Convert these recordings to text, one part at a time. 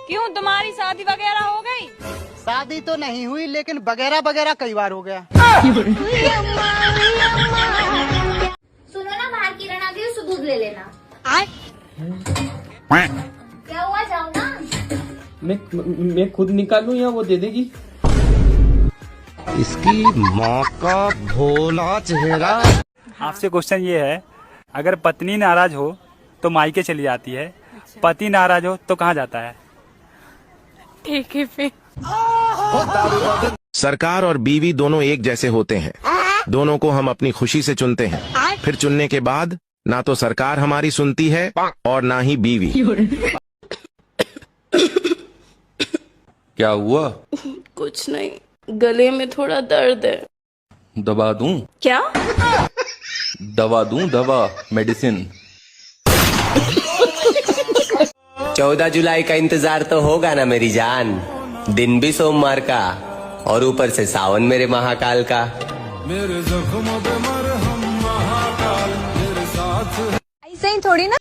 क्यों, तुम्हारी शादी वगैरह हो गई? शादी तो नहीं हुई, लेकिन वगैरह वगैरह कई बार हो गया। सुनो ना, बाहर किरण आ गई, उससे दूध ले लेना। क्या हुआ, जाओ ना। मैं खुद निकालूं या वो दे देगी? इसकी माँ का भोला चेहरा। आपसे क्वेश्चन ये है, अगर पत्नी नाराज हो तो मायके चली जाती है, पति नाराज हो तो कहाँ जाता है? ठीक है फिर। सरकार और बीवी दोनों एक जैसे होते हैं। दोनों को हम अपनी खुशी से चुनते हैं। फिर चुनने के बाद ना तो सरकार हमारी सुनती है और ना ही बीवी। क्या हुआ? कुछ नहीं, गले में थोड़ा दर्द है। दवा दूं? क्या? दवा दूं? दवा, मेडिसिन। 14 जुलाई का इंतजार तो होगा ना मेरी जान। दिन भी सोमवार का और ऊपर से सावन मेरे महाकाल का। मेरे जख्मों पे मरहम महाकाल मेरे साथ। ऐसे ही थोड़ी ना।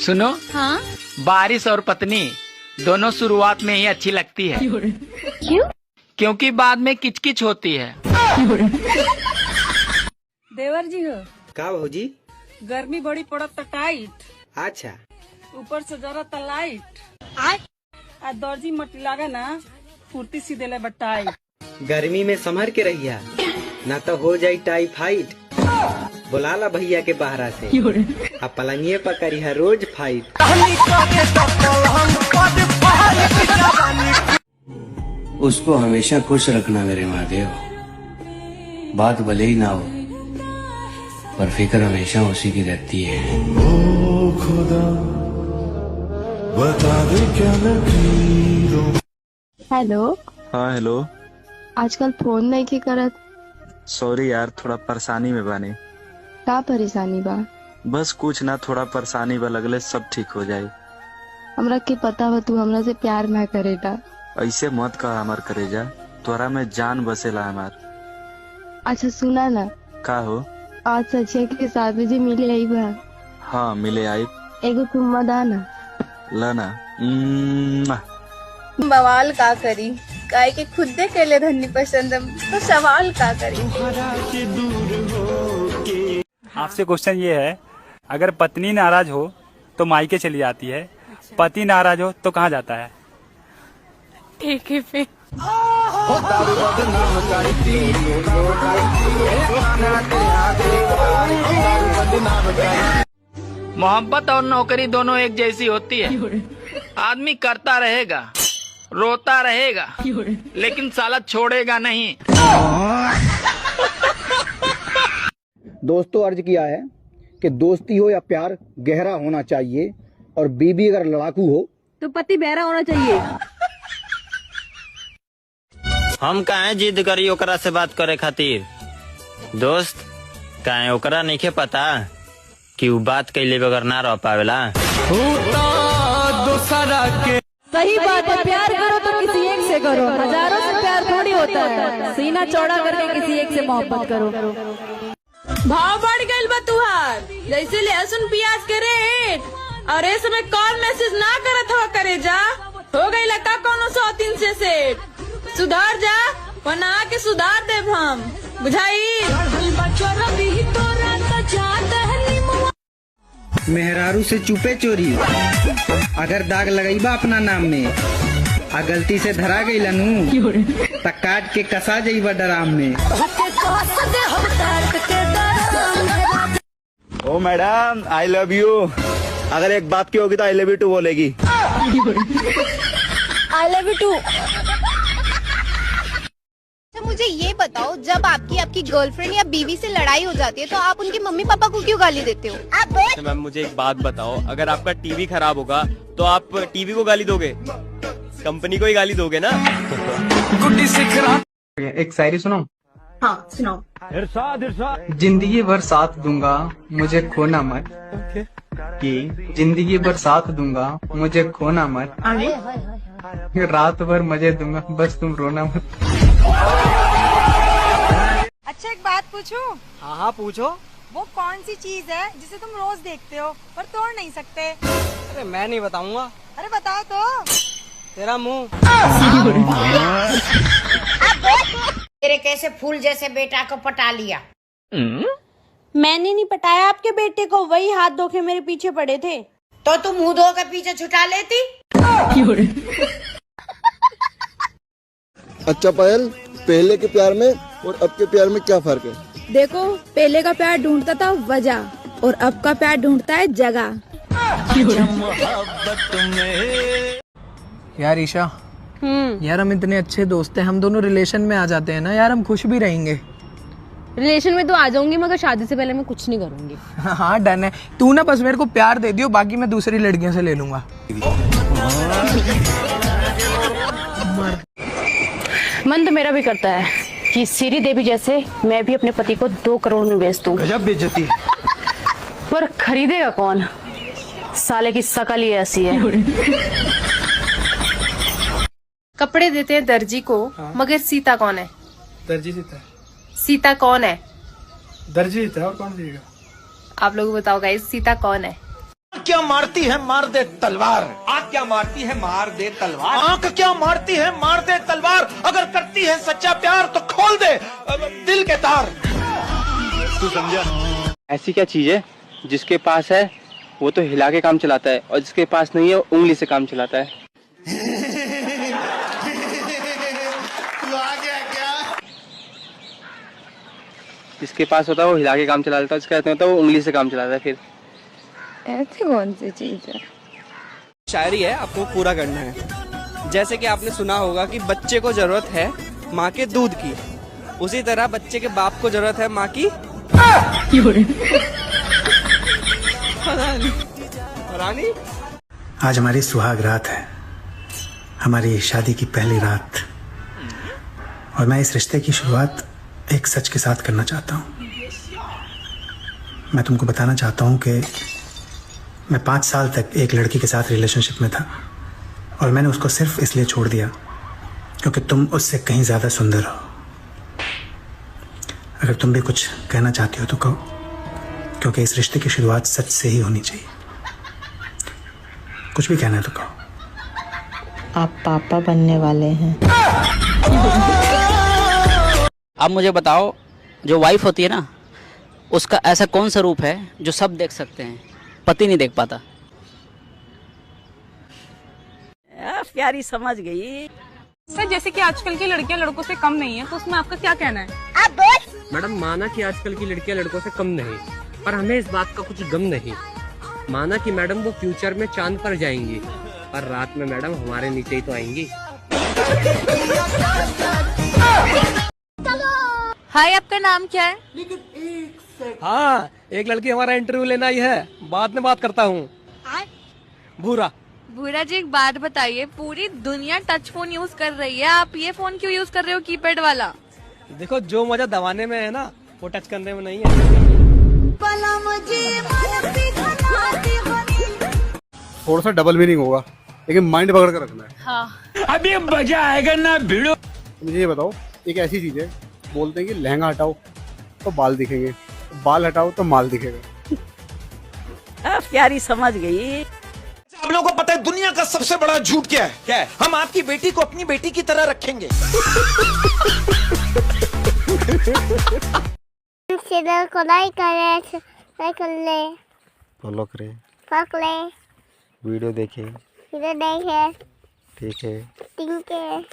सुनो, हाँ? बारिश और पत्नी दोनों शुरुआत में ही अच्छी लगती है। क्यों? क्योंकि बाद में किचकिच होती है। देवर जी हो का भौजी? गर्मी बड़ी पड़त टाइट। अच्छा, ऊपर से जरा तलाइट। आज दर्जी मटी लागा ना, कुर्ती सी देले बटाई। गर्मी में संभर के रहिया, ना तो हो जाई टाइफाइड। बुला ला भैया के बहरा से, अब पलंगिए पर करिहा रोज फाइट। उसको हमेशा खुश रखना मेरे महादेव। बात भले ही ना हो, पर फिक्र हमेशा उसी की रहती है। ओ खुदा बता दे क्या लकीरों। हेलो। हाँ हेलो। आजकल फोन नहीं की करत? सॉरी यार, थोड़ा परेशानी में बानी। का परेशानी बा? बस कुछ ना, थोड़ा परेशानी बा, लगले सब ठीक हो जाए। हमरा के पता बा तू हमरा से प्यार ना करेगा। ऐसे मत कह हमार करेजा, तोरा में जान बसेला हमार। अच्छा सुना ना, का हो? आज सचिया के 7 बजे मिले आई बा। हाँ मिले आई। एगो चुम्मा दाना। लाना। बवाल का करी, काय के खुद दे के ले धन्नी पसंद तो सवाल का करी। आपसे क्वेश्चन ये है, अगर पत्नी नाराज हो तो मायके चली जाती है, पति नाराज हो तो कहाँ जाता है? ठीक है फिर। मोहब्बत और नौकरी दोनों एक जैसी होती है। आदमी करता रहेगा, रोता रहेगा, लेकिन साला छोड़ेगा नहीं। दोस्तों अर्ज किया है कि दोस्ती हो या प्यार गहरा होना चाहिए, और बीबी अगर लड़ाकू हो तो पति बहरा होना चाहिए। हम काहे जिद करी ओकरा से बात करे खातिर? दोस्त काहे ओकरा नइखे पता कि उ बात कैले बगैर ना रह पावेला। सही बात है, प्यार करो तो किसी एक से करो, हजारों से प्यार थोड़ी होता है। सीना चौड़ा करके किसी एक से मोहब्बत करो। भाव बढ़ गइल बा तुहार, जैसे लहसुन प्याज के रेट। और इस समय कॉल मैसेज ना करत हो करे जा, हो गई लका कोनो 100-3 से सेट। सुधार जा वरना के सुधार देव हम, बुझाई। मेहरारू से चुपे चोरी, अगर दाग लगाईबा अपना नाम में, आ गलती से धरा गई लनू त काट के कसा जाइबा डराम में। ओ मैडम, आई लव यू। अगर एक बात की होगी तो आई लव यू टू बोलेगी। I love you too. मुझे ये बताओ, जब आपकी गर्लफ्रेंड या बीवी से लड़ाई हो जाती है तो आप उनके मम्मी पापा को क्यों गाली देते हो? मैम मुझे एक बात बताओ, अगर आपका टीवी खराब होगा तो आप टीवी को गाली दोगे, कंपनी को ही गाली दोगे ना? एक शायरी सुनो। हाँ सुनाओ। जिंदगी भर साथ दूंगा मुझे खोना मत, कि जिंदगी भर साथ दूंगा मुझे खोना मत, रात भर मजे दूंगा बस तुम रोना मत। अच्छा एक बात पूछूं? हाँ हाँ पूछो। वो कौन सी चीज है जिसे तुम रोज देखते हो पर तोड़ नहीं सकते? अरे मैं नहीं बताऊंगा। अरे बताओ तो। तेरा मुंह। तेरे कैसे फूल जैसे बेटा को पटा लिया? मैंने नहीं पटाया आपके बेटे को, वही हाथ धो के मेरे पीछे पड़े थे। तो तू मुंह धो के पीछे छुटा लेती। अच्छा पायल, पहले के प्यार में और अब के प्यार में क्या फर्क है? देखो, पहले का प्यार ढूंढता था वजह और अब का प्यार ढूंढता है जगह। यार ईशा, यार हम इतने अच्छे दोस्त हैं, हम दोनों रिलेशन में आ जाते हैं ना यार, हम खुश भी रहेंगे। रिलेशन में तो आ जाऊंगी, मगर शादी से पहले मैं कुछ नहीं करूंगी। हाँ डन है। तू ना बस मेरे को प्यार दे दियो, बाकी मैं दूसरी लड़कियों से ले लूंगा। मन तो मेरा भी करता है कि सीरी देवी जैसे मैं भी अपने पति को 2 करोड़ में बेच दूं। गजब बेइज्जती। पर खरीदेगा कौन? साले की शकल ही ऐसी है। कपड़े देते हैं दर्जी को, मगर सीता कौन है? दर्जी सीता है। सीता कौन है? दर्जी सीता है, और कौन देगा? आप लोग बताओ गाइस, सीता कौन है? क्या मारती है मार दे तलवार, आँख क्या मारती है मार दे तलवार, आँख क्या मारती है मार दे तलवार, अगर करती है सच्चा प्यार तो खोल दे दिल के तार। तू समझा? ऐसी क्या चीज है जिसके पास है वो तो हिला के काम चलाता है, और जिसके पास नहीं है वो उंगली से काम चलाता है। तू आ गया क्या? जिसके पास होता है वो हिला के काम चला लेता है, जिसका होता है वो उंगली से काम चलाता है। फिर ऐसी कौन सी चीज है? शायरी है, आपको पूरा करना है। जैसे कि आपने सुना होगा कि बच्चे को जरूरत है माँ के दूध की, उसी तरह बच्चे के बाप को जरूरत है माँ की रानी। आज हमारी सुहाग रात है, हमारी शादी की पहली रात, और मैं इस रिश्ते की शुरुआत एक सच के साथ करना चाहता हूँ। मैं तुमको बताना चाहता हूँ कि मैं 5 साल तक एक लड़की के साथ रिलेशनशिप में था, और मैंने उसको सिर्फ इसलिए छोड़ दिया क्योंकि तुम उससे कहीं ज़्यादा सुंदर हो। अगर तुम भी कुछ कहना चाहती हो तो कहो, क्योंकि इस रिश्ते की शुरुआत सच से ही होनी चाहिए। कुछ भी कहना है तो कहो। आप पापा बनने वाले हैं। अब मुझे बताओ, जो वाइफ होती है ना, उसका ऐसा कौन सा रूप है जो सब देख सकते हैं, पति नहीं देख पाता? प्यारी समझ गई। सर, जैसे कि आजकल की लड़कियां लड़कों से कम नहीं है, तो उसमें आपका क्या कहना है? मैडम, माना कि आजकल की लड़कियां लड़कों से कम नहीं, पर हमें इस बात का कुछ गम नहीं। माना कि मैडम वो फ्यूचर में चांद पर जाएंगी, पर रात में मैडम हमारे नीचे ही तो आएंगी। हाय, आपका नाम क्या है? हाँ, एक लड़की हमारा इंटरव्यू लेना ही है, बाद में बात करता हूँ। भूरा। भूरा जी, एक बात बताइए, पूरी दुनिया टच फोन यूज कर रही है, आप ये फोन क्यों यूज कर रहे हो, कीपैड वाला? देखो, जो मजा दबाने में है ना, वो टच करने में नहीं है। थोड़ा सा डबल मीनिंग होगा, लेकिन माइंड पकड़ कर रखना है। हाँ। अभी मजा आएगा ना भिड़ो। मुझे ये बताओ, एक ऐसी चीज है, बोलते हैं कि लहंगा हटाओ तो बाल दिखेंगे, बाल हटाओ तो माल दिखेगा। प्यारी समझ गई। आप लोगों को पता है दुनिया का सबसे बड़ा झूठ क्या है? क्या है? हम आपकी बेटी को अपनी बेटी की तरह रखेंगे। चैनल को लाइक करें, फॉलो करें, ले, वीडियो देखें। फिर देखें, ठीक है। ठीक है।